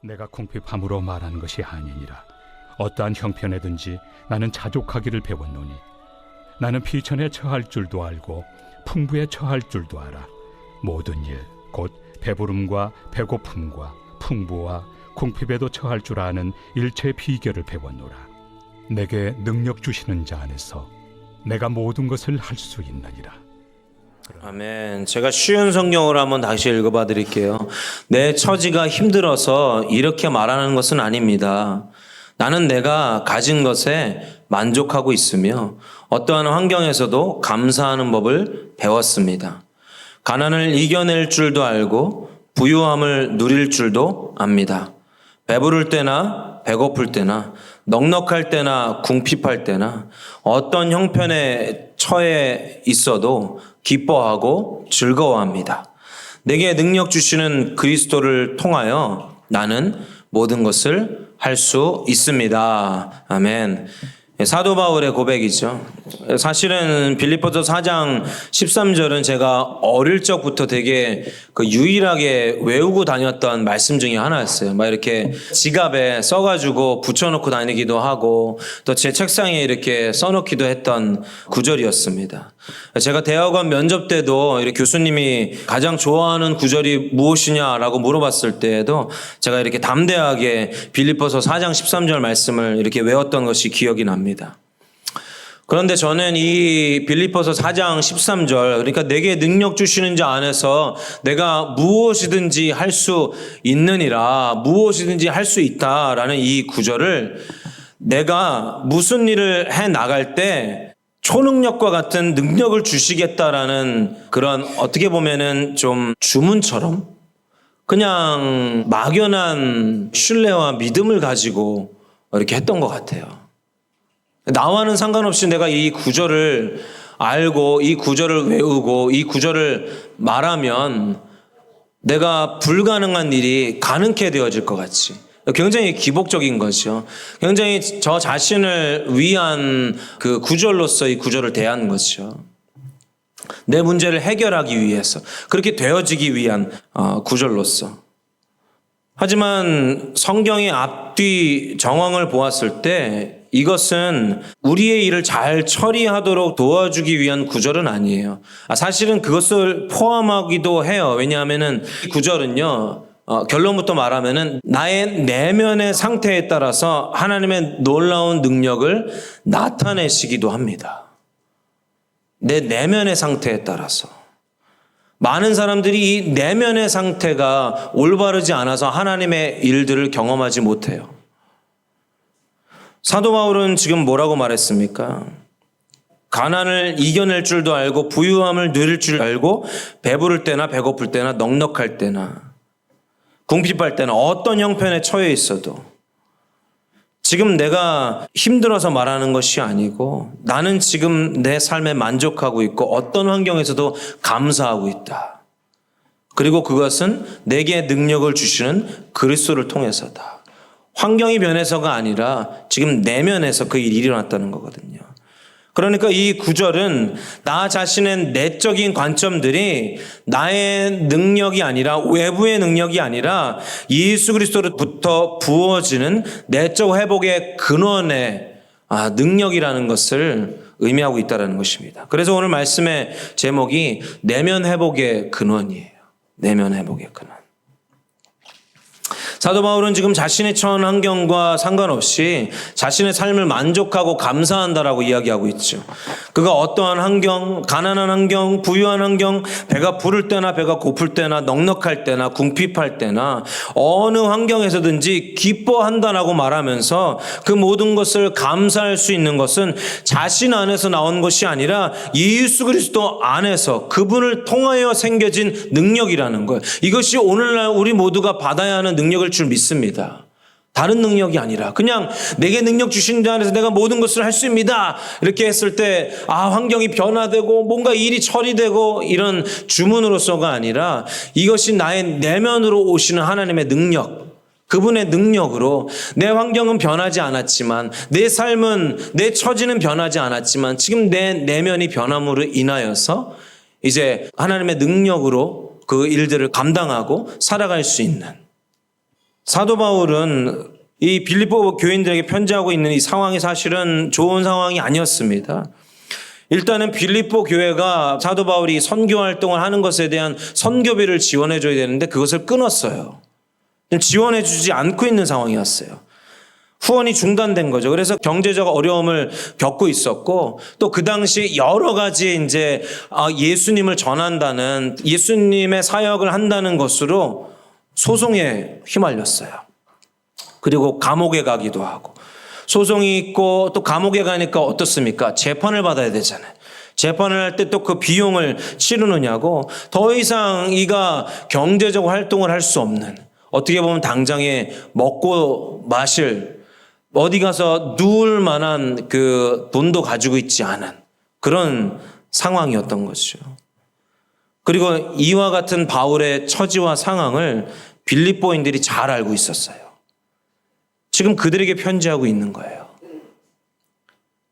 내가 궁핍함으로 말하는 것이 아니니라. 어떠한 형편에든지 나는 자족하기를 배웠노니 나는 비천에 처할 줄도 알고 풍부에 처할 줄도 알아. 모든 일 곧 배부름과 배고픔과 풍부와 궁핍에도 처할 줄 아는 일체의 비결을 배웠노라. 내게 능력 주시는 자 안에서 내가 모든 것을 할 수 있느니라. 아멘. 제가 쉬운 성경으로 한번 다시 읽어봐 드릴게요. 내 처지가 힘들어서 이렇게 말하는 것은 아닙니다. 나는 내가 가진 것에 만족하고 있으며 어떠한 환경에서도 감사하는 법을 배웠습니다. 가난을 이겨낼 줄도 알고 부유함을 누릴 줄도 압니다. 배부를 때나 배고플 때나 넉넉할 때나 궁핍할 때나 어떤 형편에 처해 있어도 기뻐하고 즐거워합니다. 내게 능력 주시는 그리스도를 통하여 나는 모든 것을 할 수 있습니다. 아멘. 사도 바울의 고백이죠. 사실은 빌립보서 4장 13절은 제가 어릴 적부터 되게 유일하게 외우고 다녔던 말씀 중에 하나였어요. 막 이렇게 지갑에 써가지고 붙여놓고 다니기도 하고 또 제 책상에 이렇게 써놓기도 했던 구절이었습니다. 제가 대학원 면접 때도 이렇게 교수님이 가장 좋아하는 구절이 무엇이냐라고 물어봤을 때에도 제가 이렇게 담대하게 빌립보서 4장 13절 말씀을 이렇게 외웠던 것이 기억이 납니다. 그런데 저는 이 빌립보서 4장 13절, 그러니까 내게 능력 주시는 자 안에서 내가 무엇이든지 할 수 있느니라, 무엇이든지 할 수 있다라는 이 구절을 내가 무슨 일을 해 나갈 때 초능력과 같은 능력을 주시겠다라는 그런 어떻게 보면은 좀 주문처럼 그냥 막연한 신뢰와 믿음을 가지고 이렇게 했던 것 같아요. 나와는 상관없이 내가 이 구절을 알고 이 구절을 외우고 이 구절을 말하면 내가 불가능한 일이 가능케 되어질 것 같이 굉장히 기복적인 것이요. 굉장히 저 자신을 위한 그 구절로서 이 구절을 대하는 것이요. 내 문제를 해결하기 위해서 그렇게 되어지기 위한 구절로서. 하지만 성경의 앞뒤 정황을 보았을 때 이것은 우리의 일을 잘 처리하도록 도와주기 위한 구절은 아니에요. 사실은 그것을 포함하기도 해요. 왜냐하면은 이 구절은요, 결론부터 말하면은 나의 내면의 상태에 따라서 하나님의 놀라운 능력을 나타내시기도 합니다. 내 내면의 상태에 따라서. 많은 사람들이 이 내면의 상태가 올바르지 않아서 하나님의 일들을 경험하지 못해요. 사도 바울은 지금 뭐라고 말했습니까? 가난을 이겨낼 줄도 알고 부유함을 누릴 줄 알고 배부를 때나 배고플 때나 넉넉할 때나 궁핍할 때나 어떤 형편에 처해 있어도 지금 내가 힘들어서 말하는 것이 아니고 나는 지금 내 삶에 만족하고 있고 어떤 환경에서도 감사하고 있다. 그리고 그것은 내게 능력을 주시는 그리스도를 통해서다. 환경이 변해서가 아니라 지금 내면에서 그 일이 일어났다는 거거든요. 그러니까 이 구절은 나 자신의 내적인 관점들이 나의 능력이 아니라 외부의 능력이 아니라 예수 그리스도로부터 부어지는 내적 회복의 근원의 능력이라는 것을 의미하고 있다는 것입니다. 그래서 오늘 말씀의 제목이 내면 회복의 근원이에요. 내면 회복의 근원. 사도 바울은 지금 자신의 처한 환경과 상관없이 자신의 삶을 만족하고 감사한다라고 이야기하고 있죠. 그가 어떠한 환경, 가난한 환경, 부유한 환경, 배가 부를 때나 배가 고플 때나 넉넉할 때나 궁핍할 때나 어느 환경에서든지 기뻐한다라고 말하면서 그 모든 것을 감사할 수 있는 것은 자신 안에서 나온 것이 아니라 예수 그리스도 안에서 그분을 통하여 생겨진 능력이라는 거예요. 이것이 오늘날 우리 모두가 받아야 하는 능력을 줄 믿습니다. 다른 능력이 아니라 그냥 내게 능력 주신 자 안에서 내가 모든 것을 할 수 있습니다. 이렇게 했을 때 환경이 변화되고 뭔가 일이 처리되고 이런 주문으로서가 아니라 이것이 나의 내면으로 오시는 하나님의 능력, 그분의 능력으로 내 환경은 변하지 않았지만 내 삶은 내 처지는 변하지 않았지만 지금 내 내면이 변함으로 인하여서 이제 하나님의 능력으로 그 일들을 감당하고 살아갈 수 있는 사도 바울은 이 빌립보 교인들에게 편지하고 있는 이 상황이 사실은 좋은 상황이 아니었습니다. 일단은 빌립보 교회가 사도 바울이 선교 활동을 하는 것에 대한 선교비를 지원해 줘야 되는데 그것을 끊었어요. 지원해 주지 않고 있는 상황이었어요. 후원이 중단된 거죠. 그래서 경제적 어려움을 겪고 있었고 또 그 당시 여러 가지 이제 예수님을 전한다는 예수님의 사역을 한다는 것으로 소송에 휘말렸어요. 그리고 감옥에 가기도 하고 소송이 있고 또 감옥에 가니까 어떻습니까? 재판을 받아야 되잖아요. 재판을 할 때 또 그 비용을 치르느냐고 더 이상 이가 경제적 활동을 할 수 없는 어떻게 보면 당장에 먹고 마실 어디 가서 누울 만한 그 돈도 가지고 있지 않은 그런 상황이었던 거죠. 그리고 이와 같은 바울의 처지와 상황을 빌립보인들이 잘 알고 있었어요. 지금 그들에게 편지하고 있는 거예요.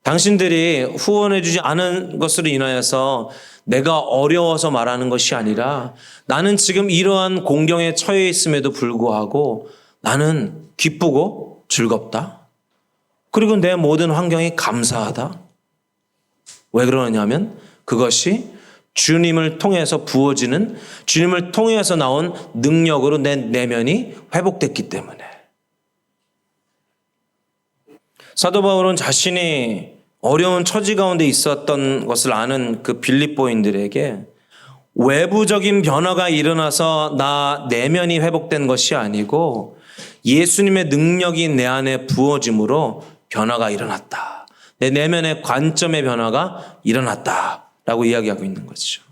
당신들이 후원해주지 않은 것으로 인하여서 내가 어려워서 말하는 것이 아니라 나는 지금 이러한 공경에 처해 있음에도 불구하고 나는 기쁘고 즐겁다. 그리고 내 모든 환경이 감사하다. 왜 그러냐면 그것이 주님을 통해서 부어지는 주님을 통해서 나온 능력으로 내 내면이 회복됐기 때문에. 사도 바울은 자신이 어려운 처지 가운데 있었던 것을 아는 그 빌립보인들에게 외부적인 변화가 일어나서 나 내면이 회복된 것이 아니고 예수님의 능력이 내 안에 부어짐으로 변화가 일어났다. 내 내면의 관점의 변화가 일어났다라고 이야기하고 있는 거죠.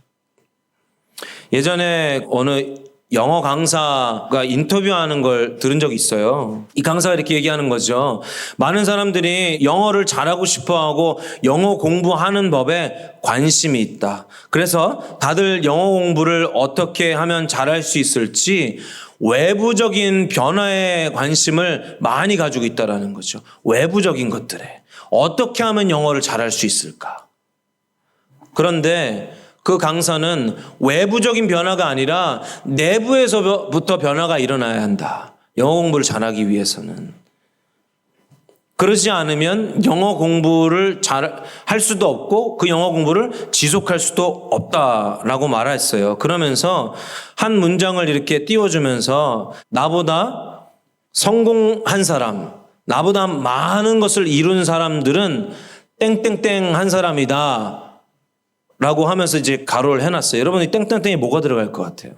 예전에 어느 영어 강사가 인터뷰하는 걸 들은 적이 있어요. 이 강사가 이렇게 얘기하는 거죠. 많은 사람들이 영어를 잘하고 싶어하고 영어 공부하는 법에 관심이 있다. 그래서 다들 영어 공부를 어떻게 하면 잘할 수 있을지 외부적인 변화에 관심을 많이 가지고 있다는 거죠. 외부적인 것들에 어떻게 하면 영어를 잘할 수 있을까? 그런데 그 강사는 외부적인 변화가 아니라 내부에서부터 변화가 일어나야 한다. 영어 공부를 잘하기 위해서는. 그러지 않으면 영어 공부를 잘 할 수도 없고 그 영어 공부를 지속할 수도 없다라고 말했어요. 그러면서 한 문장을 이렇게 띄워주면서 나보다 성공한 사람, 나보다 많은 것을 이룬 사람들은 땡땡땡 한 사람이다. 라고 하면서 이제 가로를 해놨어요. 여러분, 이 땡땡땡이 뭐가 들어갈 것 같아요?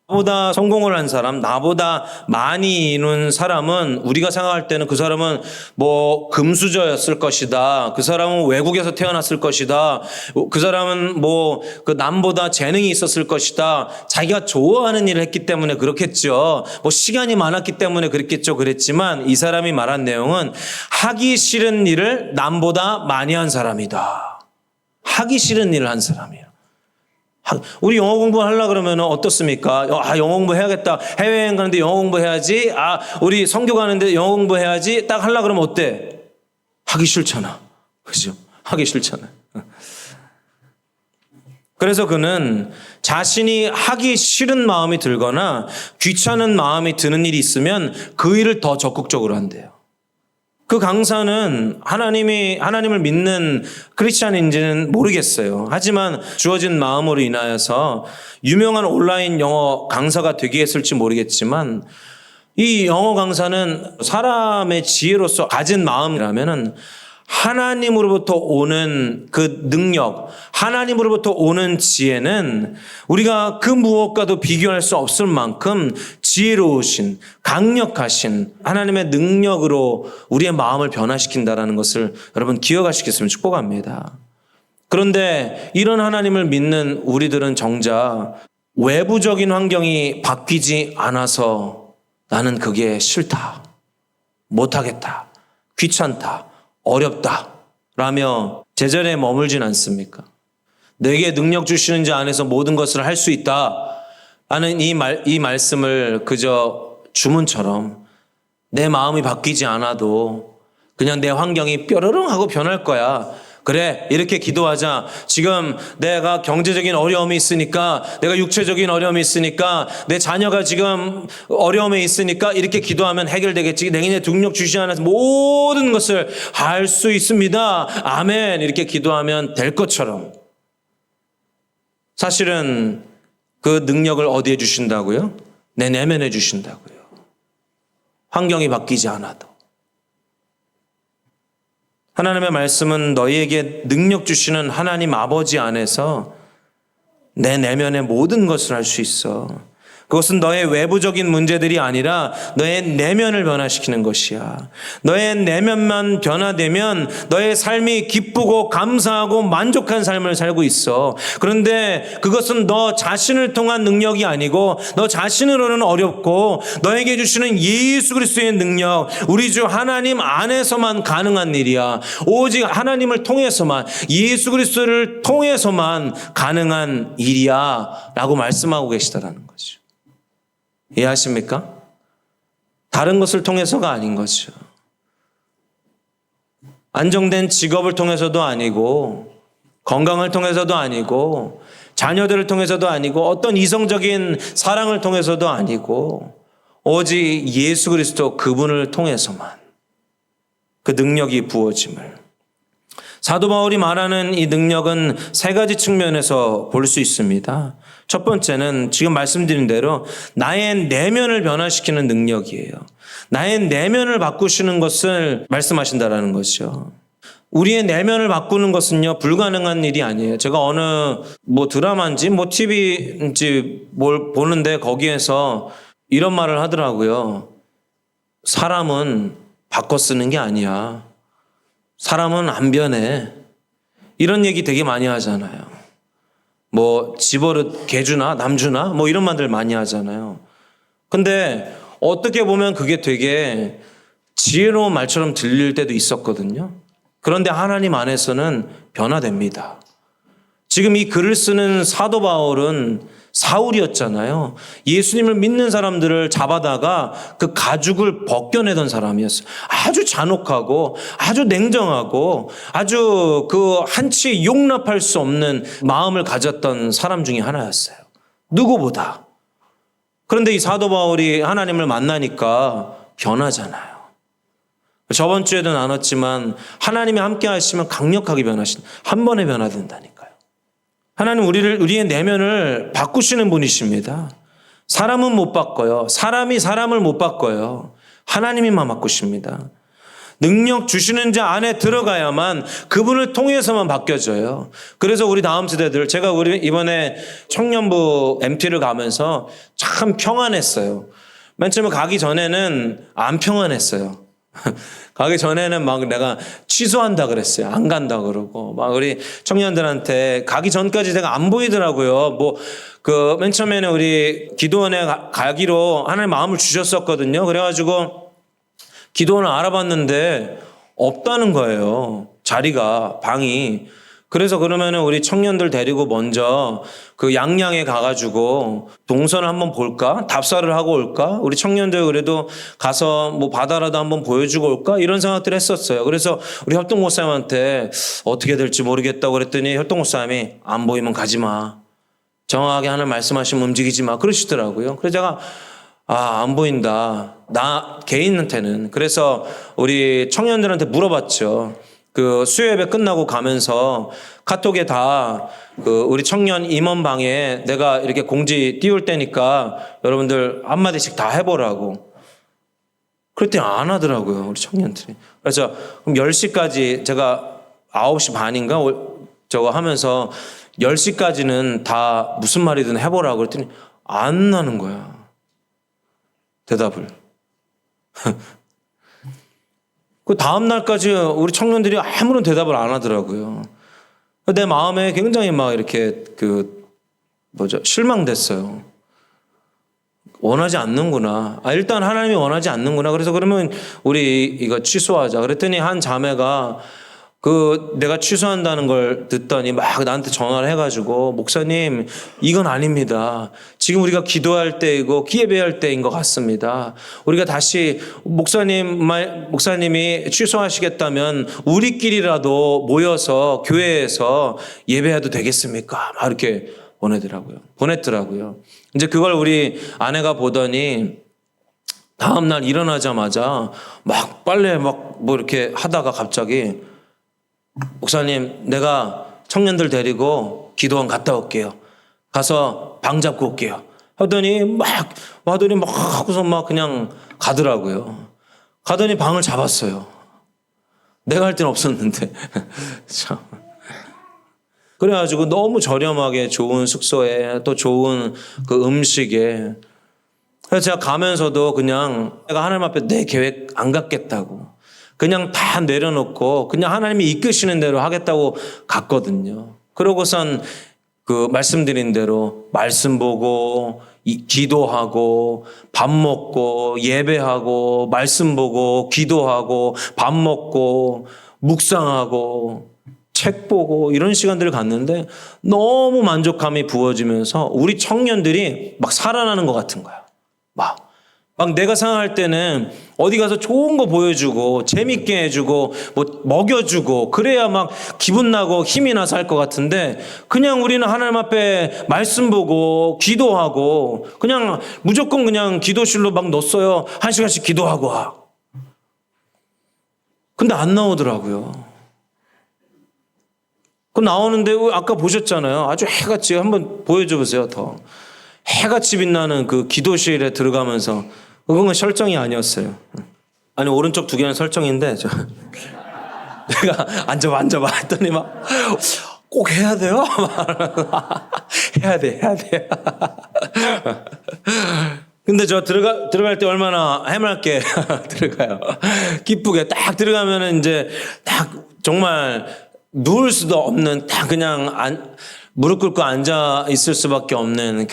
나보다 성공을 한 사람, 나보다 많이 이룬 사람은 우리가 생각할 때는 그 사람은 뭐 금수저였을 것이다. 그 사람은 외국에서 태어났을 것이다. 그 사람은 뭐 그 남보다 재능이 있었을 것이다. 자기가 좋아하는 일을 했기 때문에 그렇겠죠. 뭐 시간이 많았기 때문에 그랬겠죠. 그랬지만 이 사람이 말한 내용은 하기 싫은 일을 남보다 많이 한 사람이다. 하기 싫은 일을 한 사람이에요. 우리 영어 공부하려고 그러면 어떻습니까? 영어 공부해야겠다. 해외여행 가는데 영어 공부해야지. 우리 선교 가는데 영어 공부해야지. 딱 하려고 그러면 어때? 하기 싫잖아. 그죠? 하기 싫잖아. 그래서 그는 자신이 하기 싫은 마음이 들거나 귀찮은 마음이 드는 일이 있으면 그 일을 더 적극적으로 한대요. 그 강사는 하나님을 믿는 크리스찬인지는 모르겠어요. 하지만 주어진 마음으로 인하여서 유명한 온라인 영어 강사가 되게 했을지 모르겠지만 이 영어 강사는 사람의 지혜로서 가진 마음이라면은 하나님으로부터 오는 그 능력, 하나님으로부터 오는 지혜는 우리가 그 무엇과도 비교할 수 없을 만큼 지혜로우신, 강력하신 하나님의 능력으로 우리의 마음을 변화시킨다는 것을 여러분 기억하시겠으면 축복합니다. 그런데 이런 하나님을 믿는 우리들은 정작 외부적인 환경이 바뀌지 않아서 나는 그게 싫다, 못하겠다, 귀찮다, 어렵다 라며 제자리에 머물진 않습니까? 내게 능력 주시는 자 안에서 모든 것을 할 수 있다 하는 이 말씀을 그저 주문처럼 내 마음이 바뀌지 않아도 그냥 내 환경이 뾰로롱 하고 변할 거야. 그래, 이렇게 기도하자. 지금 내가 경제적인 어려움이 있으니까, 내가 육체적인 어려움이 있으니까, 내 자녀가 지금 어려움에 있으니까 이렇게 기도하면 해결되겠지. 내게 능력 주시 않아서 모든 것을 할 수 있습니다. 아멘. 이렇게 기도하면 될 것처럼. 사실은 그 능력을 어디에 주신다고요? 내 내면에 주신다고요. 환경이 바뀌지 않아도. 하나님의 말씀은 너희에게 능력 주시는 하나님 아버지 안에서 내 내면의 모든 것을 할 수 있어. 그것은 너의 외부적인 문제들이 아니라 너의 내면을 변화시키는 것이야. 너의 내면만 변화되면 너의 삶이 기쁘고 감사하고 만족한 삶을 살고 있어. 그런데 그것은 너 자신을 통한 능력이 아니고 너 자신으로는 어렵고 너에게 주시는 예수 그리스도의 능력, 우리 주 하나님 안에서만 가능한 일이야. 오직 하나님을 통해서만, 예수 그리스도를 통해서만 가능한 일이야 라고 말씀하고 계시다라는 거죠. 이해하십니까? 다른 것을 통해서가 아닌 거죠. 안정된 직업을 통해서도 아니고, 건강을 통해서도 아니고, 자녀들을 통해서도 아니고, 어떤 이성적인 사랑을 통해서도 아니고, 오직 예수 그리스도 그분을 통해서만 그 능력이 부어짐을. 사도 바울이 말하는 이 능력은 세 가지 측면에서 볼 수 있습니다. 첫 번째는 지금 말씀드린 대로 나의 내면을 변화시키는 능력이에요. 나의 내면을 바꾸시는 것을 말씀하신다라는 거죠. 우리의 내면을 바꾸는 것은요, 불가능한 일이 아니에요. 제가 어느 드라마인지 TV인지 뭘 보는데 거기에서 이런 말을 하더라고요. 사람은 바꿔 쓰는 게 아니야. 사람은 안 변해. 이런 얘기 되게 많이 하잖아요. 집어릇 개주나 남주나 이런 말들 많이 하잖아요. 근데 어떻게 보면 그게 되게 지혜로운 말처럼 들릴 때도 있었거든요. 그런데 하나님 안에서는 변화됩니다. 지금 이 글을 쓰는 사도 바울은 사울이었잖아요. 예수님을 믿는 사람들을 잡아다가 그 가죽을 벗겨내던 사람이었어요. 아주 잔혹하고 아주 냉정하고 아주 그 한치 용납할 수 없는 마음을 가졌던 사람 중에 하나였어요. 누구보다. 그런데 이 사도 바울이 하나님을 만나니까 변하잖아요. 저번 주에도 나눴지만 하나님이 함께 하시면 강력하게 변하신다. 한 번에 변화된다니까요. 하나님 우리의 내면을 바꾸시는 분이십니다. 사람은 못 바꿔요. 사람이 사람을 못 바꿔요. 하나님이만 바꾸십니다. 능력 주시는 자 안에 들어가야만 그분을 통해서만 바뀌어져요. 그래서 우리 다음 세대들, 제가 이번에 청년부 MT를 가면서 참 평안했어요. 맨 처음에 가기 전에는 안 평안했어요. 가기 전에는 내가 취소한다 그랬어요. 안 간다 그러고 우리 청년들한테 가기 전까지 내가 안 보이더라고요. 맨 처음에는 우리 기도원에 가기로 하나님 마음을 주셨었거든요. 그래가지고 기도원을 알아봤는데 없다는 거예요. 자리가, 방이. 그래서 그러면은 우리 청년들 데리고 먼저 그 양양에 가가지고 동선을 한번 볼까? 답사를 하고 올까? 우리 청년들 그래도 가서 바다라도 한번 보여주고 올까? 이런 생각들을 했었어요. 그래서 우리 협동 목사님한테 어떻게 될지 모르겠다고 그랬더니 협동 목사님이 안 보이면 가지 마. 정확하게 하는 말씀하시면 움직이지 마. 그러시더라고요. 그래서 제가 안 보인다. 나 개인한테는. 그래서 우리 청년들한테 물어봤죠. 그 수요예배 끝나고 가면서 카톡에 다 우리 청년 임원방에 내가 이렇게 공지 띄울 때니까 여러분들 한마디씩 다 해보라고. 그랬더니 안 하더라고요, 우리 청년들이. 그래서 그럼 10시까지 제가 9시 반인가 저거 하면서 10시까지는 다 무슨 말이든 해보라고 그랬더니 안 하는 거야. 대답을. 그 다음 날까지 우리 청년들이 아무런 대답을 안 하더라고요. 내 마음에 굉장히 이렇게 실망됐어요. 원하지 않는구나. 일단 하나님이 원하지 않는구나. 그래서 그러면 우리 이거 취소하자. 그랬더니 한 자매가 내가 취소한다는 걸 듣더니 막 나한테 전화를 해가지고 목사님 이건 아닙니다. 지금 우리가 기도할 때이고 예배할 때인 것 같습니다. 우리가 다시 목사님이 취소하시겠다면 우리끼리라도 모여서 교회에서 예배해도 되겠습니까? 막 이렇게 보냈더라고요. 이제 그걸 우리 아내가 보더니 다음날 일어나자마자 막 빨래 뭐 이렇게 하다가 갑자기 목사님, 내가 청년들 데리고 기도원 갔다 올게요. 가서 방 잡고 올게요. 하더니 막 하고서 막 그냥 가더라고요. 가더니 방을 잡았어요. 내가 할 땐 없었는데. 참. 그래가지고 너무 저렴하게 좋은 숙소에 또 좋은 그 음식에. 그래서 제가 가면서도 그냥 내가 하나님 앞에 내 계획 안 갖겠다고. 그냥 다 내려놓고 그냥 하나님이 이끄시는 대로 하겠다고 갔거든요. 그러고선 말씀드린 대로 말씀 보고 기도하고 밥 먹고 예배하고 말씀 보고 기도하고 밥 먹고 묵상하고 책 보고 이런 시간들을 갔는데 너무 만족감이 부어지면서 우리 청년들이 막 살아나는 것 같은 거야. 막 내가 생각할 때는 어디 가서 좋은 거 보여주고 재밌게 해주고 뭐 먹여주고 그래야 막 기분 나고 힘이 나서 할 것 같은데 그냥 우리는 하나님 앞에 말씀 보고 기도하고 그냥 무조건 그냥 기도실로 막 넣었어요. 1시간씩 기도하고 와. 근데 안 나오더라고요. 그 나오는데 아까 보셨잖아요. 아주 해같이 한번 보여줘 보세요. 더 해같이 빛나는 그 기도실에 들어가면서 그건 설정이 아니었어요. 아니 오른쪽 2개는 설정인데 내가 앉아봐 했더니 막 꼭 해야 돼요? 해야 돼. 근데 저 들어갈 때 얼마나 해맑게 들어가요. 기쁘게 딱 들어가면은 이제 딱 정말 누울 수도 없는 딱 그냥 무릎 꿇고 앉아 있을 수밖에 없는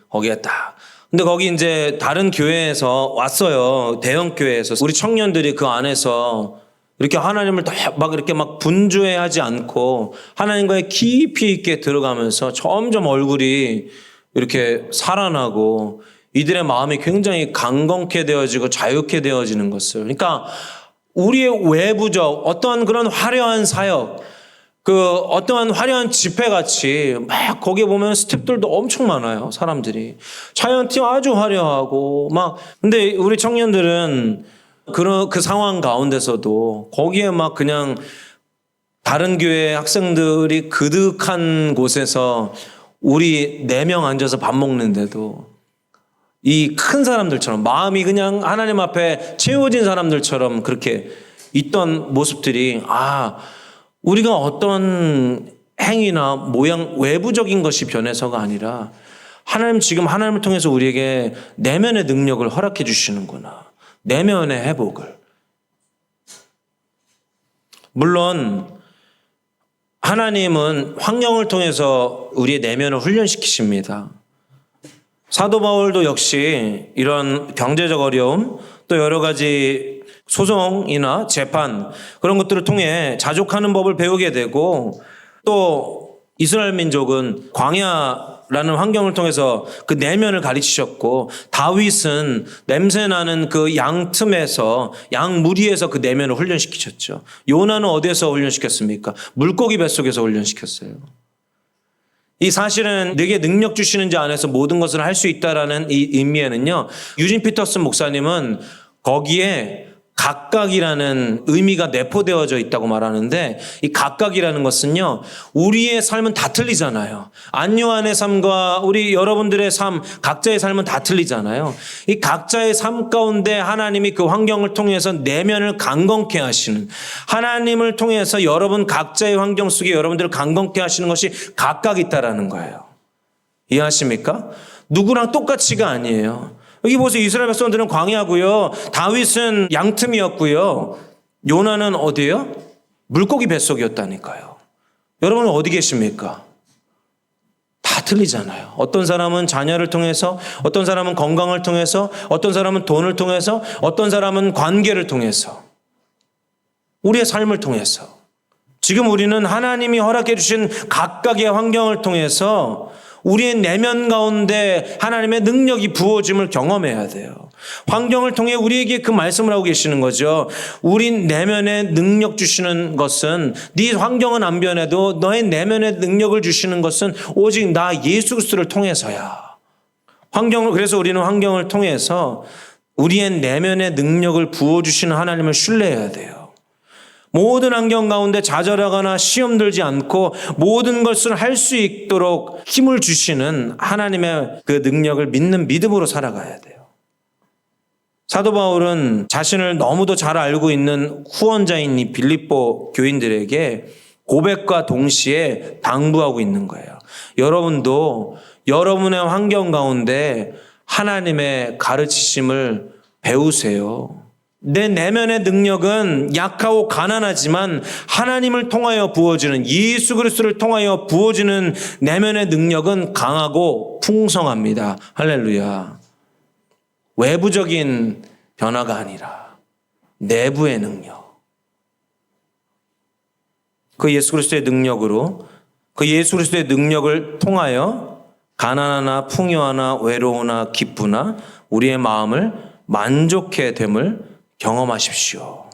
거기에 딱. 근데 거기 이제 다른 교회에서 왔어요. 대형 교회에서. 우리 청년들이 그 안에서 이렇게 하나님을 막 이렇게 막 분주해하지 않고 하나님과의 깊이 있게 들어가면서 점점 얼굴이 이렇게 살아나고 이들의 마음이 굉장히 강건케 되어지고 자유케 되어지는 것을. 그러니까 우리의 외부적 어떤 그런 화려한 사역, 어떠한 화려한 집회같이 막 거기에 보면 스태프들도 엄청 많아요. 사람들이. 차연팀 아주 화려하고 근데 우리 청년들은 그 상황 가운데서도 거기에 막 그냥 다른 교회 학생들이 그득한 곳에서 우리 4명 앉아서 밥 먹는데도 이 큰 사람들처럼 마음이 그냥 하나님 앞에 채워진 사람들처럼 그렇게 있던 모습들이 우리가 어떤 행위나 모양 외부적인 것이 변해서가 아니라 지금 하나님을 통해서 우리에게 내면의 능력을 허락해 주시는구나. 내면의 회복을. 물론 하나님은 환경을 통해서 우리의 내면을 훈련시키십니다. 사도 바울도 역시 이런 경제적 어려움 또 여러 가지 소송이나 재판 그런 것들을 통해 자족하는 법을 배우게 되고 또 이스라엘 민족은 광야라는 환경을 통해서 그 내면을 가르치셨고 다윗은 냄새나는 그 양 틈에서 양 무리에서 그 내면을 훈련시키셨죠. 요나는 어디에서 훈련시켰습니까? 물고기 뱃속에서 훈련시켰어요. 이 사실은 내게 능력 주시는 자 안에서 모든 것을 할 수 있다라는 이 의미에는요. 유진 피터슨 목사님은 거기에 각각이라는 의미가 내포되어져 있다고 말하는데 이 각각이라는 것은요. 우리의 삶은 다 틀리잖아요. 안요한의 삶과 우리 여러분들의 삶 각자의 삶은 다 틀리잖아요. 이 각자의 삶 가운데 하나님이 그 환경을 통해서 내면을 강건케 하시는 하나님을 통해서 여러분 각자의 환경 속에 여러분들을 강건케 하시는 것이 각각 있다라는 거예요. 이해하십니까? 누구랑 똑같이가 아니에요. 여기 보세요. 이스라엘 백성들은 광야고요. 다윗은 양틈이었고요. 요나는 어디예요? 물고기 뱃속이었다니까요. 여러분은 어디 계십니까? 다 틀리잖아요. 어떤 사람은 자녀를 통해서, 어떤 사람은 건강을 통해서, 어떤 사람은 돈을 통해서, 어떤 사람은 관계를 통해서, 우리의 삶을 통해서. 지금 우리는 하나님이 허락해 주신 각각의 환경을 통해서 우리의 내면 가운데 하나님의 능력이 부어짐을 경험해야 돼요. 환경을 통해 우리에게 그 말씀을 하고 계시는 거죠. 우리 내면에 능력 주시는 것은 네 환경은 안 변해도 너의 내면에 능력을 주시는 것은 오직 나 예수 그리스도를 통해서야. 그래서 우리는 환경을 통해서 우리의 내면의 능력을 부어주시는 하나님을 신뢰해야 돼요. 모든 환경 가운데 좌절하거나 시험 들지 않고 모든 것을 할 수 있도록 힘을 주시는 하나님의 그 능력을 믿는 믿음으로 살아가야 돼요. 사도 바울은 자신을 너무도 잘 알고 있는 후원자인 이 빌립보 교인들에게 고백과 동시에 당부하고 있는 거예요. 여러분도 여러분의 환경 가운데 하나님의 가르치심을 배우세요. 내 내면의 능력은 약하고 가난하지만 하나님을 통하여 부어지는, 예수 그리스도를 통하여 부어지는 내면의 능력은 강하고 풍성합니다. 할렐루야. 외부적인 변화가 아니라 내부의 능력. 그 예수 그리스도의 능력으로, 그 예수 그리스도의 능력을 통하여 가난하나 풍요하나 외로우나 기쁘나 우리의 마음을 만족해 됨을 경험하십시오.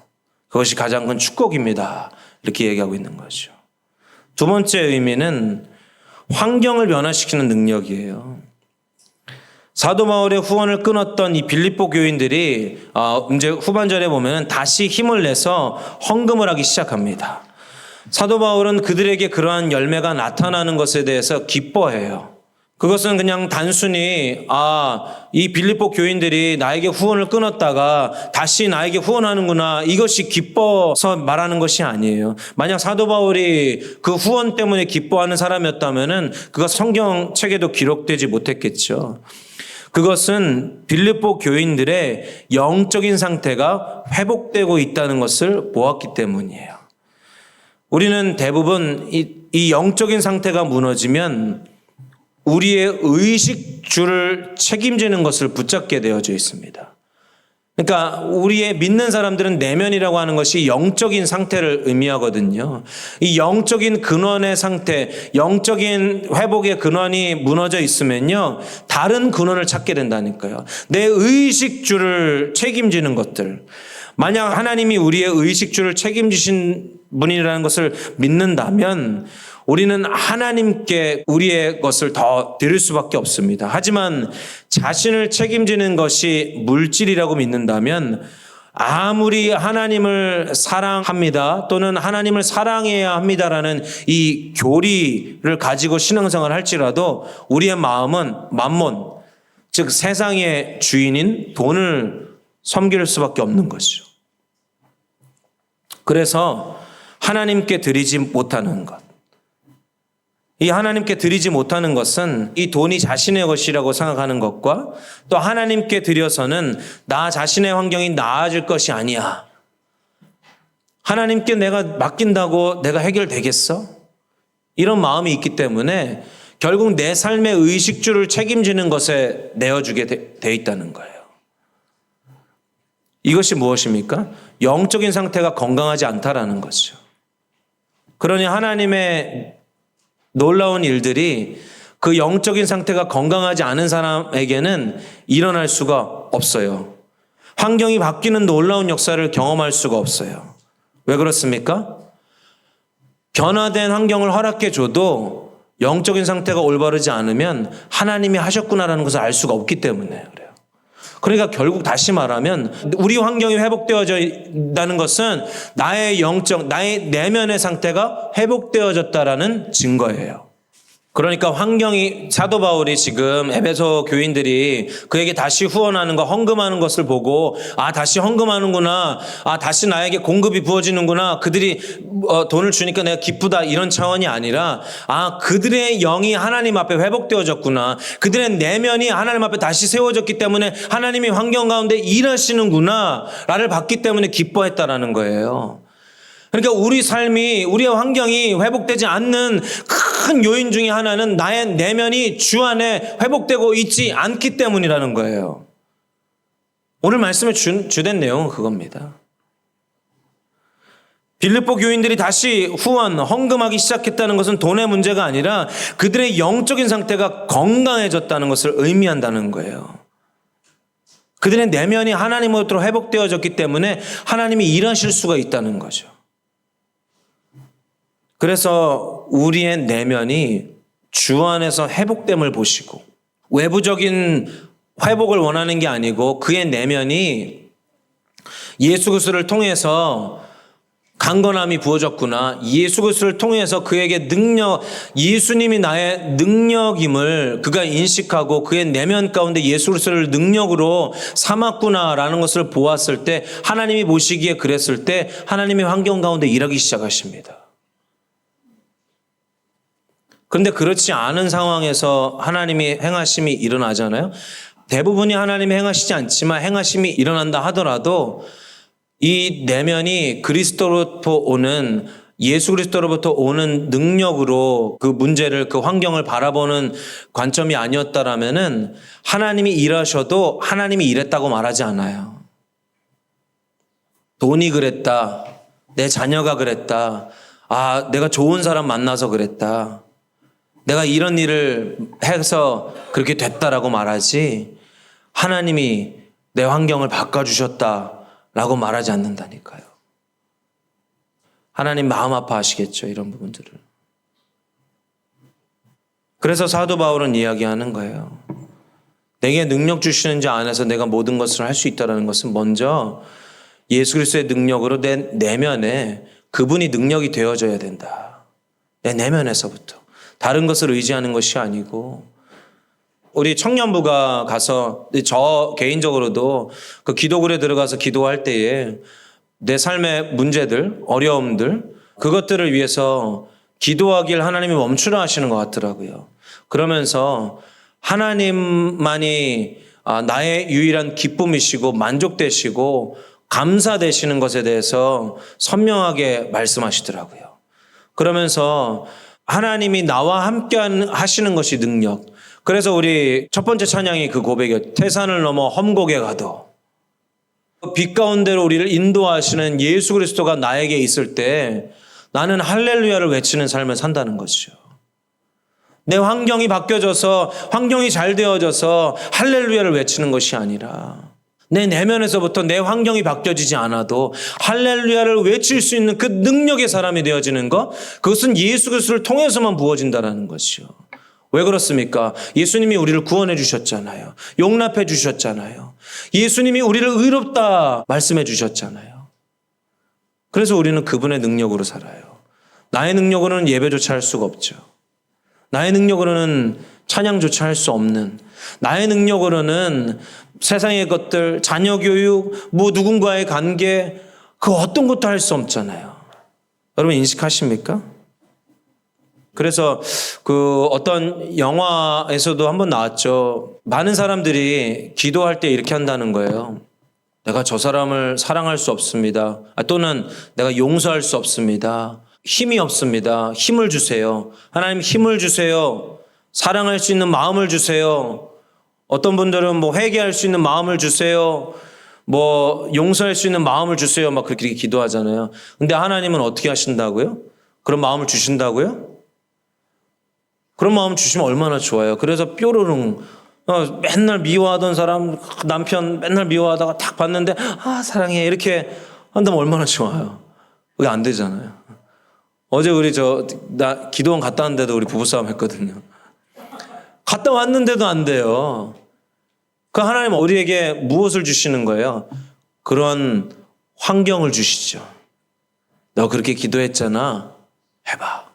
그것이 가장 큰 축복입니다. 이렇게 얘기하고 있는 거죠. 두 번째 의미는 환경을 변화시키는 능력이에요. 사도 바울의 후원을 끊었던 이 빌립보 교인들이 이제 후반절에 보면 다시 힘을 내서 헌금을 하기 시작합니다. 사도 바울은 그들에게 그러한 열매가 나타나는 것에 대해서 기뻐해요. 그것은 그냥 단순히 이 빌립보 교인들이 나에게 후원을 끊었다가 다시 나에게 후원하는구나, 이것이 기뻐서 말하는 것이 아니에요. 만약 사도 바울이 그 후원 때문에 기뻐하는 사람이었다면은 그가 성경책에도 기록되지 못했겠죠. 그것은 빌립보 교인들의 영적인 상태가 회복되고 있다는 것을 보았기 때문이에요. 우리는 대부분 이 영적인 상태가 무너지면 우리의 의식주를 책임지는 것을 붙잡게 되어져 있습니다. 그러니까 우리의 믿는 사람들은 내면이라고 하는 것이 영적인 상태를 의미하거든요. 이 영적인 근원의 상태, 영적인 회복의 근원이 무너져 있으면요, 다른 근원을 찾게 된다니까요. 내 의식주를 책임지는 것들. 만약 하나님이 우리의 의식주를 책임지신 분이라는 것을 믿는다면 우리는 하나님께 우리의 것을 더 드릴 수밖에 없습니다. 하지만 자신을 책임지는 것이 물질이라고 믿는다면 아무리 하나님을 사랑합니다 또는 하나님을 사랑해야 합니다라는 이 교리를 가지고 신앙생활을 할지라도 우리의 마음은 만몬, 즉 세상의 주인인 돈을 섬길 수밖에 없는 것이죠. 그래서 하나님께 드리지 못하는 것, 이 하나님께 드리지 못하는 것은 이 돈이 자신의 것이라고 생각하는 것과 또 하나님께 드려서는 나 자신의 환경이 나아질 것이 아니야. 하나님께 내가 맡긴다고 내가 해결되겠어? 이런 마음이 있기 때문에 결국 내 삶의 의식주를 책임지는 것에 내어주게 돼 있다는 거예요. 이것이 무엇입니까? 영적인 상태가 건강하지 않다라는 거죠. 그러니 하나님의 놀라운 일들이 그 영적인 상태가 건강하지 않은 사람에게는 일어날 수가 없어요. 환경이 바뀌는 놀라운 역사를 경험할 수가 없어요. 왜 그렇습니까? 변화된 환경을 허락해 줘도 영적인 상태가 올바르지 않으면 하나님이 하셨구나라는 것을 알 수가 없기 때문에 그래요. 그러니까 결국 다시 말하면 우리 환경이 회복되어져 있다는 것은 나의 내면의 상태가 회복되어졌다라는 증거예요. 그러니까 환경이, 사도 바울이 지금 에베소 교인들이 그에게 다시 후원하는 거, 헌금하는 것을 보고 다시 헌금하는구나, 다시 나에게 공급이 부어지는구나, 그들이 돈을 주니까 내가 기쁘다, 이런 차원이 아니라 그들의 영이 하나님 앞에 회복되어졌구나, 그들의 내면이 하나님 앞에 다시 세워졌기 때문에 하나님이 환경 가운데 일하시는구나 라를 봤기 때문에 기뻐했다라는 거예요. 그러니까 우리의 환경이 회복되지 않는 큰 요인 중에 하나는 나의 내면이 주 안에 회복되고 있지 않기 때문이라는 거예요. 오늘 말씀의 주된 내용은 그겁니다. 빌립보 교인들이 다시 후원, 헌금하기 시작했다는 것은 돈의 문제가 아니라 그들의 영적인 상태가 건강해졌다는 것을 의미한다는 거예요. 그들의 내면이 하나님으로부터 회복되어졌기 때문에 하나님이 일하실 수가 있다는 거죠. 그래서 우리의 내면이 주 안에서 회복됨을 보시고 외부적인 회복을 원하는 게 아니고 그의 내면이 예수 그리스도를 통해서 강건함이 부어졌구나. 예수 그리스도를 통해서 그에게 예수님이 나의 능력임을 그가 인식하고 그의 내면 가운데 예수 그리스도를 능력으로 삼았구나라는 것을 보았을 때 하나님이 보시기에 그랬을 때 하나님의 환경 가운데 일하기 시작하십니다. 그런데 그렇지 않은 상황에서 하나님이 행하심이 일어나잖아요. 대부분이 하나님이 행하시지 않지만 행하심이 일어난다 하더라도 이 내면이 그리스도로부터 오는 예수 그리스도로부터 오는 능력으로 그 문제를 그 환경을 바라보는 관점이 아니었다라면은 하나님이 일하셔도 하나님이 일했다고 말하지 않아요. 돈이 그랬다. 내 자녀가 그랬다. 아, 내가 좋은 사람 만나서 그랬다. 내가 이런 일을 해서 그렇게 됐다라고 말하지 하나님이 내 환경을 바꿔주셨다라고 말하지 않는다니까요. 하나님 마음 아파하시겠죠, 이런 부분들을. 그래서 사도 바울은 이야기하는 거예요. 내게 능력 주시는 자 안에서 내가 모든 것을 할 수 있다는 것은 먼저 예수 그리스도의 능력으로 내 내면에 그분이 능력이 되어져야 된다. 내 내면에서부터. 다른 것을 의지하는 것이 아니고 우리 청년부가 가서 저 개인적으로도 그 기도굴에 들어가서 기도할 때에 내 삶의 문제들, 어려움들 그것들을 위해서 기도하길 하나님이 멈추라 하시는 것 같더라고요. 그러면서 하나님만이 나의 유일한 기쁨이시고 만족되시고 감사되시는 것에 대해서 선명하게 말씀하시더라고요. 그러면서 하나님이 나와 함께 하시는 것이 능력. 그래서 우리 첫 번째 찬양이 그 고백이었죠. 태산을 넘어 험곡에 가도 빛 가운데로 우리를 인도하시는 예수 그리스도가 나에게 있을 때 나는 할렐루야를 외치는 삶을 산다는 것이죠. 내 환경이 바뀌어져서 환경이 잘 되어져서 할렐루야를 외치는 것이 아니라 내 내면에서부터 내 환경이 바뀌어지지 않아도 할렐루야를 외칠 수 있는 그 능력의 사람이 되어지는 것, 그것은 예수 그리스도를 통해서만 부어진다는 것이요. 왜 그렇습니까? 예수님이 우리를 구원해 주셨잖아요. 용납해 주셨잖아요. 예수님이 우리를 의롭다 말씀해 주셨잖아요. 그래서 우리는 그분의 능력으로 살아요. 나의 능력으로는 예배조차 할 수가 없죠. 나의 능력으로는 찬양조차 할 수 없는, 나의 능력으로는 세상의 것들, 자녀 교육, 누군가의 관계, 그 어떤 것도 할 수 없잖아요. 여러분 인식하십니까? 그래서 그 어떤 영화에서도 한번 나왔죠. 많은 사람들이 기도할 때 이렇게 한다는 거예요. 내가 저 사람을 사랑할 수 없습니다. 또는 내가 용서할 수 없습니다. 힘이 없습니다. 힘을 주세요. 하나님 힘을 주세요. 사랑할 수 있는 마음을 주세요. 어떤 분들은 회개할 수 있는 마음을 주세요. 용서할 수 있는 마음을 주세요. 막 그렇게 기도하잖아요. 근데 하나님은 어떻게 하신다고요? 그런 마음을 주신다고요? 그런 마음 주시면 얼마나 좋아요. 그래서 뾰로롱 맨날 미워하던 사람 남편 맨날 미워하다가 딱 봤는데 사랑해 이렇게 한다면 얼마나 좋아요. 그게 안 되잖아요. 어제 우리 나 기도원 갔다 왔는데도 우리 부부싸움 했거든요. 갔다 왔는데도 안 돼요. 그 하나님 우리에게 무엇을 주시는 거예요? 그런 환경을 주시죠. 너 그렇게 기도했잖아. 해봐.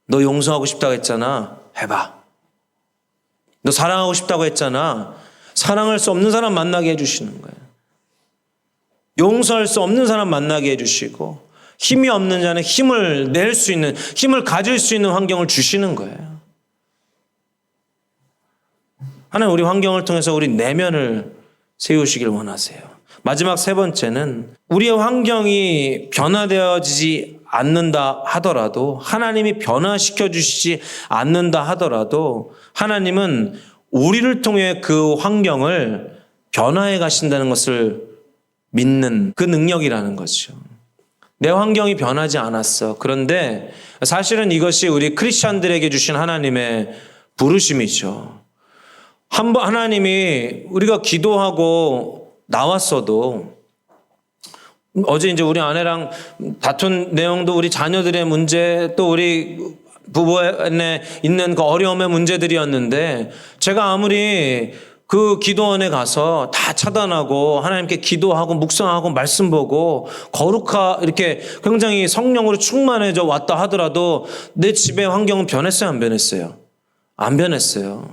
너 용서하고 싶다고 했잖아. 해봐. 너 사랑하고 싶다고 했잖아. 사랑할 수 없는 사람 만나게 해주시는 거예요. 용서할 수 없는 사람 만나게 해주시고 힘이 없는 자는 힘을 낼 수 있는, 힘을 가질 수 있는 환경을 주시는 거예요. 하나님 우리 환경을 통해서 우리 내면을 세우시길 원하세요. 마지막 세 번째는 우리의 환경이 변화되어지지 않는다 하더라도, 하나님이 변화시켜 주시지 않는다 하더라도 하나님은 우리를 통해 그 환경을 변화해 가신다는 것을 믿는 그 능력이라는 거죠. 내 환경이 변하지 않았어. 그런데 사실은 이것이 우리 크리스찬들에게 주신 하나님의 부르심이죠. 한번 하나님이 우리가 기도하고 나왔어도, 어제 이제 우리 아내랑 다툰 내용도 우리 자녀들의 문제, 또 우리 부부 안에 있는 그 어려움의 문제들이었는데, 제가 아무리 그 기도원에 가서 다 차단하고 하나님께 기도하고 묵상하고 말씀 보고 이렇게 굉장히 성령으로 충만해져 왔다 하더라도 내 집의 환경은 변했어요, 안 변했어요? 안 변했어요.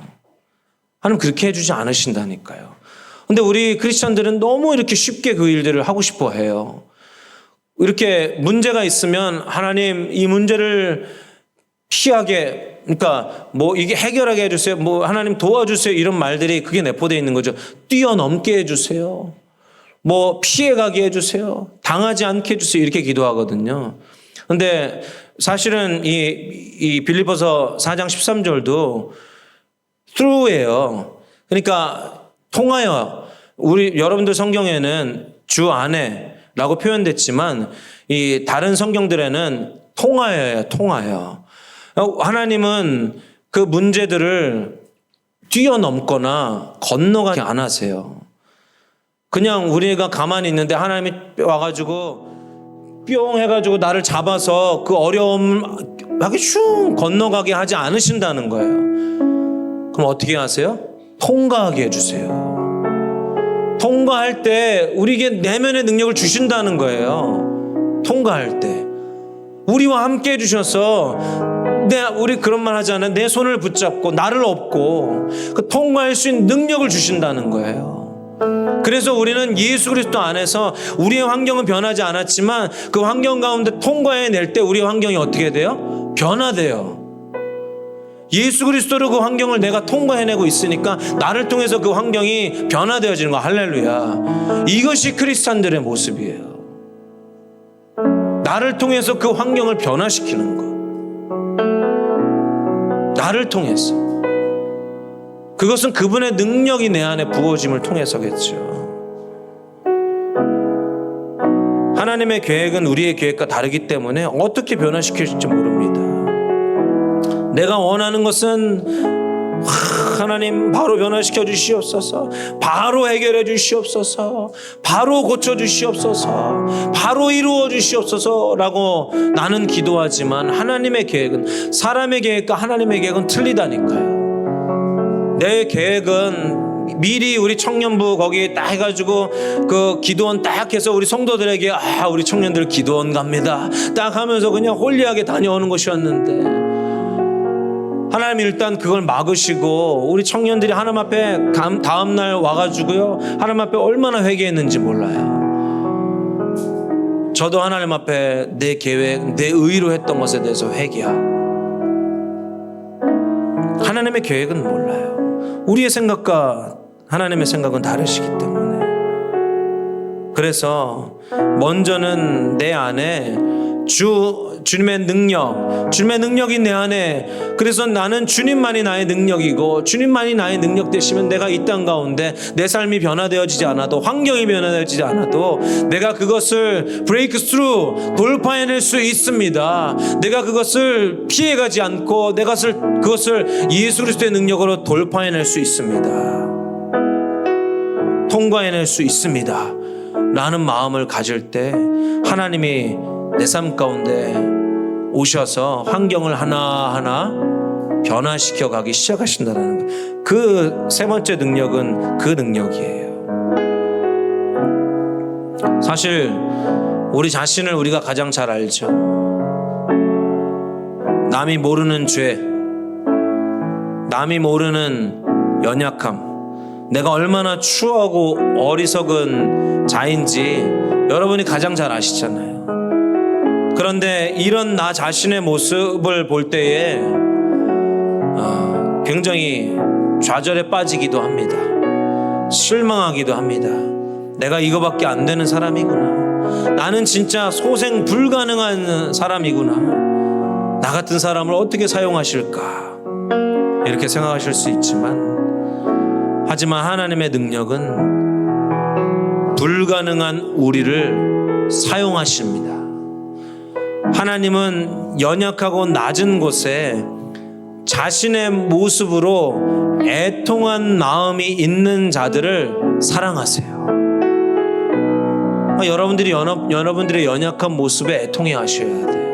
하나님 그렇게 해주지 않으신다니까요. 근데 우리 크리스천들은 너무 이렇게 쉽게 그 일들을 하고 싶어 해요. 이렇게 문제가 있으면 하나님 이 문제를 피하게, 그러니까 뭐 이게 해결하게 해주세요, 뭐 하나님 도와주세요, 이런 말들이 그게 내포되어 있는 거죠. 뛰어넘게 해주세요, 뭐 피해가게 해주세요, 당하지 않게 해주세요, 이렇게 기도하거든요. 근데 사실은 이 빌립보서 4장 13절도 through예요. 그러니까 통하여, 여러분들 성경에는 주 안에라고 표현됐지만 이 다른 성경들에는 통하여예요, 통하여. 하나님은 그 문제들을 뛰어넘거나 건너가지 안 하세요. 그냥 우리가 가만히 있는데 하나님이 와가지고 뿅 해가지고 나를 잡아서 그 어려움 하게 슝 건너가게 하지 않으신다는 거예요. 그럼 어떻게 하세요? 통과하게 해주세요. 통과할 때 우리에게 내면의 능력을 주신다는 거예요. 통과할 때 우리와 함께 해주셔서, 우리 그런 말 하잖아요. 내 손을 붙잡고 나를 업고 그 통과할 수 있는 능력을 주신다는 거예요. 그래서 우리는 예수 그리스도 안에서 우리의 환경은 변하지 않았지만 그 환경 가운데 통과해낼 때 우리의 환경이 어떻게 돼요? 변화돼요. 예수 그리스도로 그 환경을 내가 통과해내고 있으니까 나를 통해서 그 환경이 변화되어지는 거. 할렐루야. 이것이 크리스찬들의 모습이에요. 나를 통해서 그 환경을 변화시키는 거. 나를 통해서. 그것은 그분의 능력이 내 안에 부어짐을 통해서겠죠. 하나님의 계획은 우리의 계획과 다르기 때문에 어떻게 변화시킬지 모릅니다. 내가 원하는 것은 하나님 바로 변화시켜 주시옵소서, 바로 해결해 주시옵소서, 바로 고쳐 주시옵소서, 바로 이루어 주시옵소서라고 나는 기도하지만 하나님의 계획은, 사람의 계획과 하나님의 계획은 틀리다니까요. 내 계획은 미리 우리 청년부 거기에 딱 해가지고 그 기도원 딱 해서 우리 성도들에게 우리 청년들 기도원 갑니다 딱 하면서 그냥 홀리하게 다녀오는 것이었는데, 하나님 일단 그걸 막으시고 우리 청년들이 하나님 앞에 다음날 와가지고요, 하나님 앞에 얼마나 회개했는지 몰라요. 저도 하나님 앞에 내 계획, 내 의로 했던 것에 대해서 회개하고, 하나님의 계획은 몰라요. 우리의 생각과 하나님의 생각은 다르시기 때문에. 그래서 먼저는 내 안에 주님의 능력이 내 안에, 그래서 나는 주님만이 나의 능력이고 주님만이 나의 능력 되시면 내가 이 땅 가운데 내 삶이 변화되어지지 않아도, 환경이 변화되어지지 않아도 내가 그것을 브레이크 스루, 돌파해낼 수 있습니다. 내가 그것을 피해가지 않고 내가 그것을 예수 그리스도의 능력으로 돌파해낼 수 있습니다. 통과해낼 수 있습니다 라는 마음을 가질 때 하나님이 내 삶 가운데 오셔서 환경을 하나하나 변화시켜 가기 시작하신다는 거예요. 그 세 번째 능력은 그 능력이에요. 사실 우리 자신을 우리가 가장 잘 알죠. 남이 모르는 죄, 남이 모르는 연약함, 내가 얼마나 추하고 어리석은 자인지 여러분이 가장 잘 아시잖아요. 그런데 이런 나 자신의 모습을 볼 때에 굉장히 좌절에 빠지기도 합니다. 실망하기도 합니다. 내가 이거밖에 안 되는 사람이구나. 나는 진짜 소생 불가능한 사람이구나. 나 같은 사람을 어떻게 사용하실까? 이렇게 생각하실 수 있지만, 하지만 하나님의 능력은 불가능한 우리를 사용하십니다. 하나님은 연약하고 낮은 곳에 자신의 모습으로 애통한 마음이 있는 자들을 사랑하세요. 여러분들의 연약한 모습에 애통해 하셔야 돼요.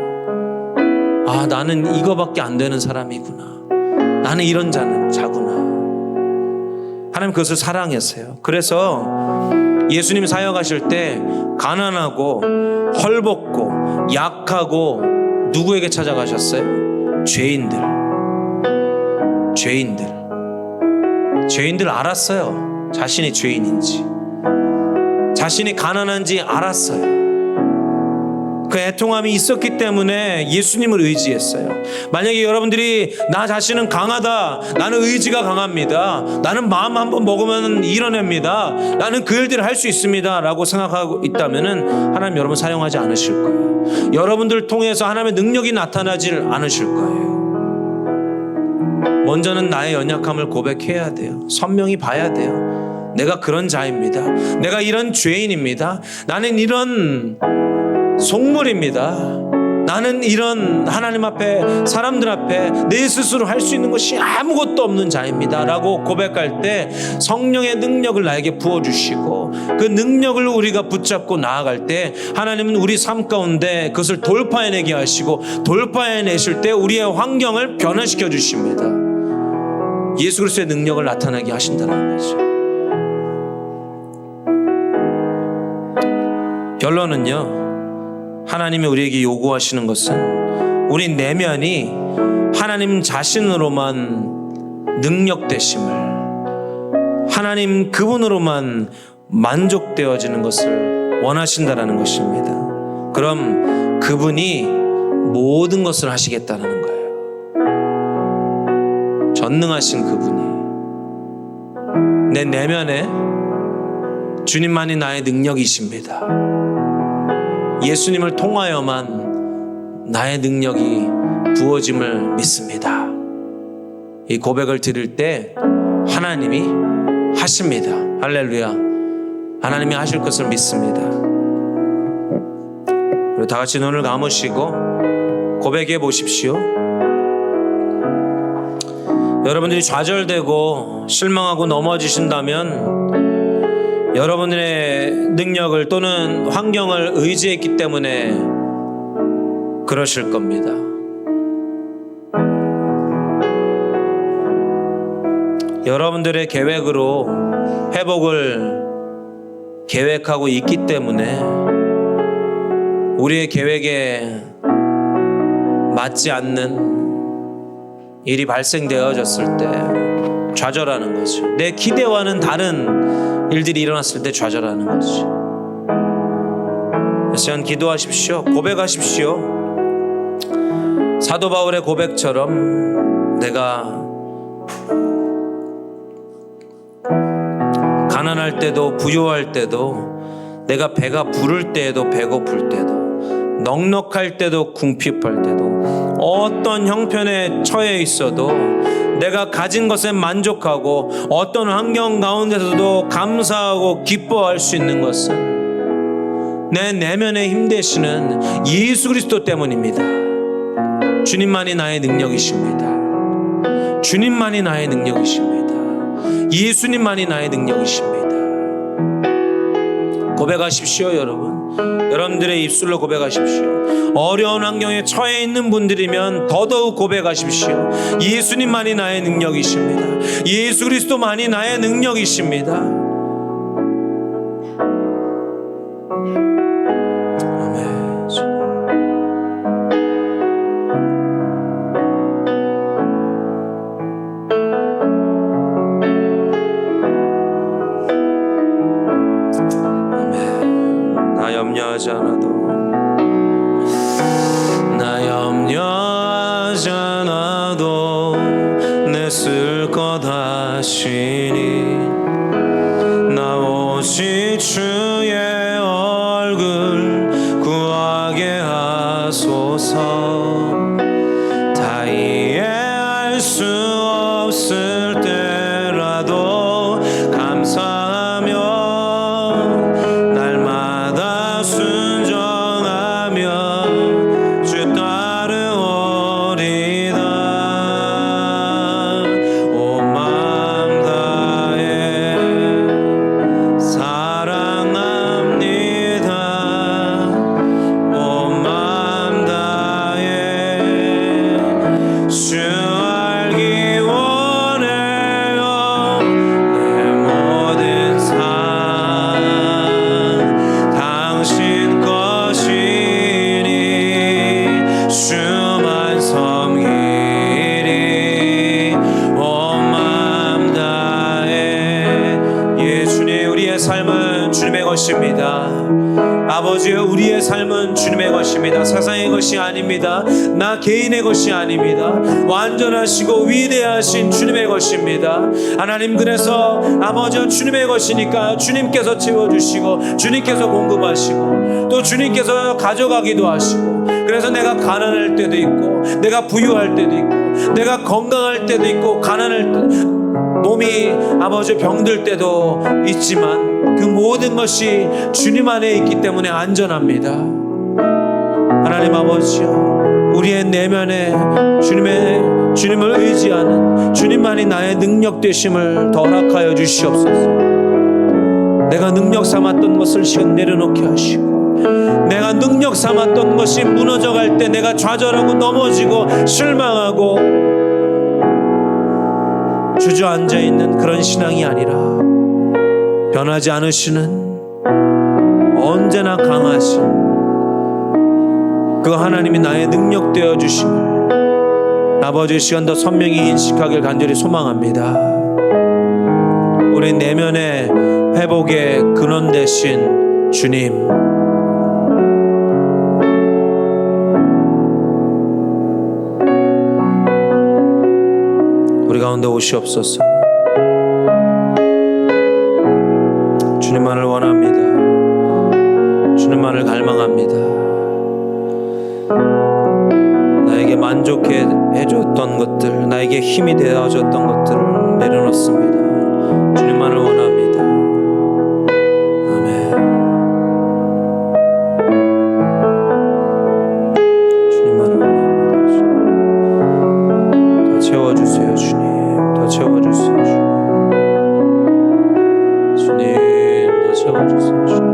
아, 나는 이거밖에 안 되는 사람이구나. 나는 이런 자구나. 하나님 그것을 사랑하세요. 그래서 예수님 사역하실 때 가난하고 헐벗고 약하고 누구에게 찾아가셨어요? 죄인들 알았어요. 자신이 죄인인지, 자신이 가난한지 알았어요. 그 애통함이 있었기 때문에 예수님을 의지했어요. 만약에 여러분들이 나 자신은 강하다, 나는 의지가 강합니다, 나는 마음 한번 먹으면 이뤄냅니다, 나는 그 일들을 할 수 있습니다 라고 생각하고 있다면 하나님 여러분 사용하지 않으실 거예요. 여러분들을 통해서 하나님의 능력이 나타나질 않으실 거예요. 먼저는 나의 연약함을 고백해야 돼요. 선명히 봐야 돼요. 내가 그런 자입니다. 내가 이런 죄인입니다. 나는 이런 속물입니다. 나는 이런 하나님 앞에, 사람들 앞에 내 스스로 할 수 있는 것이 아무것도 없는 자입니다 라고 고백할 때 성령의 능력을 나에게 부어주시고, 그 능력을 우리가 붙잡고 나아갈 때 하나님은 우리 삶 가운데 그것을 돌파해내게 하시고, 돌파해내실 때 우리의 환경을 변화시켜 주십니다. 예수 그리스도의 능력을 나타나게 하신다는 거죠. 결론은요, 하나님이 우리에게 요구하시는 것은 우리 내면이 하나님 자신으로만 능력되심을, 하나님 그분으로만 만족되어지는 것을 원하신다라는 것입니다. 그럼 그분이 모든 것을 하시겠다는 거예요. 전능하신 그분이 내 내면에 주님만이 나의 능력이십니다. 예수님을 통하여만 나의 능력이 부어짐을 믿습니다. 이 고백을 드릴 때 하나님이 하십니다. 할렐루야. 하나님이 하실 것을 믿습니다. 우리 다 같이 눈을 감으시고 고백해 보십시오. 여러분들이 좌절되고 실망하고 넘어지신다면 여러분의 능력을 또는 환경을 의지했기 때문에 그러실 겁니다. 여러분들의 계획으로 회복을 계획하고 있기 때문에 우리의 계획에 맞지 않는 일이 발생되어졌을 때 좌절하는 거죠. 내 기대와는 다른 일들이 일어났을 때 좌절하는 거죠. 이 시간 기도하십시오. 고백하십시오. 사도 바울의 고백처럼 내가 가난할 때도 부유할 때도, 내가 배가 부를 때에도 배고플 때도, 넉넉할 때도 궁핍할 때도, 어떤 형편에 처해 있어도 내가 가진 것에 만족하고 어떤 환경 가운데서도 감사하고 기뻐할 수 있는 것은 내 내면에 힘되시는 예수 그리스도 때문입니다. 주님만이 나의 능력이십니다. 주님만이 나의 능력이십니다. 예수님만이 나의 능력이십니다. 고백하십시오. 여러분들의 입술로 고백하십시오. 어려운 환경에 처해 있는 분들이면 더더욱 고백하십시오. 예수님만이 나의 능력이십니다. 예수 그리스도만이 나의 능력이십니다. 아멘. 나 염려하지 않아도, 나 염려하지 않아도 내 쓸 것 하시니, 나 오직 주의 얼굴 구하게 하소서. 다 이해할 수 없을 때라도 감사하며 날마다 순종하며 것입니다. 아버지, 우리의 삶은 주님의 것입니다. 세상의 것이 아닙니다. 나 개인의 것이 아닙니다. 완전하시고 위대하신 주님의 것입니다. 하나님, 그래서 아버지 주님의 것이니까 주님께서 채워주시고 주님께서 공급하시고 또 주님께서 가져가기도 하시고, 그래서 내가 가난할 때도 있고 내가 부유할 때도 있고 내가 건강할 때도 있고 가난할 때, 몸이 아버지 병들 때도 있지만 그 모든 것이 주님 안에 있기 때문에 안전합니다. 하나님 아버지요, 우리의 내면에 주님을 의지하는 주님만이 나의 능력 되심을 더 허락하여 주시옵소서. 내가 능력 삼았던 것을 지금 내려놓게 하시고, 내가 능력 삼았던 것이 무너져갈 때 내가 좌절하고 넘어지고 실망하고 주저앉아 있는 그런 신앙이 아니라, 변하지 않으시는 언제나 강하신 그 하나님이 나의 능력 되어 주심을 아버지 시간 더 선명히 인식하길 간절히 소망합니다. 우리 내면의 회복의 근원 되신 주님, 우리 가운데 오시옵소서. 주님만을 원합니다. 주님만을 갈망합니다. 나에게 만족해 해줬던 것들, 나에게 힘이 되어줬던 것들을 내려놓습니다. 주님만을 원합니다. 아멘. 주님만을 원합니다. 주님. 더 채워주세요, 주님. 더 채워주세요, 주님. 주님, 더 채워주세요, 주님.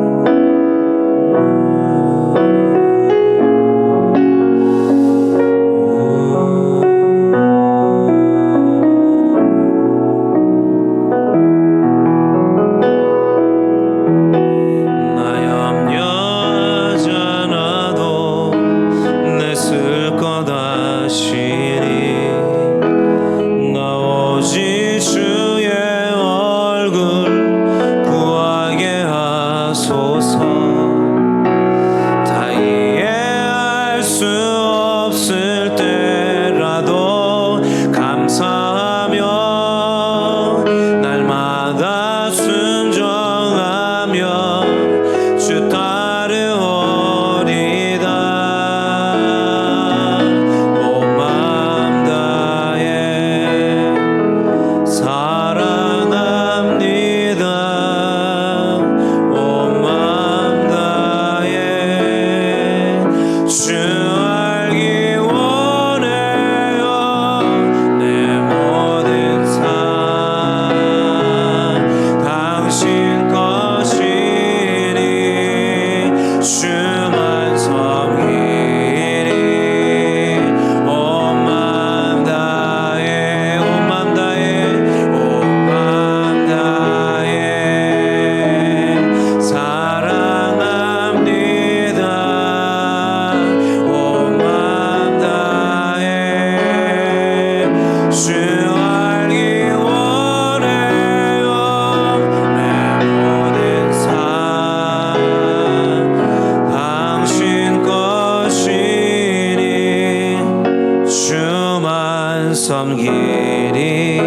섬기리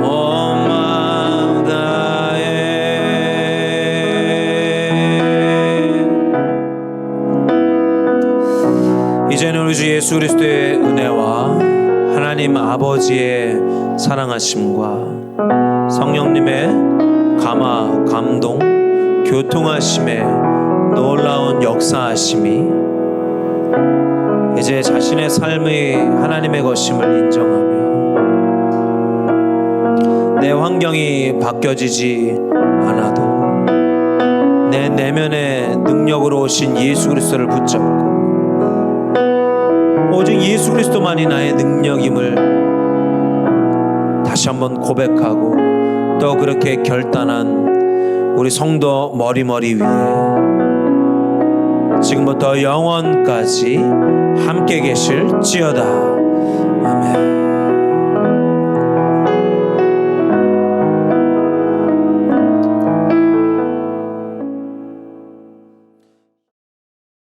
온 마음 다해. 이제는 우리 주 예수 그리스도의 은혜와 하나님 아버지의 사랑하심과 성령님의 감화, 감동, 교통하심의 놀라운 역사하심이 이제 자신의 삶이 하나님의 것임을 인정하며 내 환경이 바뀌어지지 않아도 내 내면의 능력으로 오신 예수 그리스도를 붙잡고 오직 예수 그리스도만이 나의 능력임을 다시 한번 고백하고 또 그렇게 결단한 우리 성도 머리머리 위에 지금부터 영원까지 함께 계실지어다. 아멘.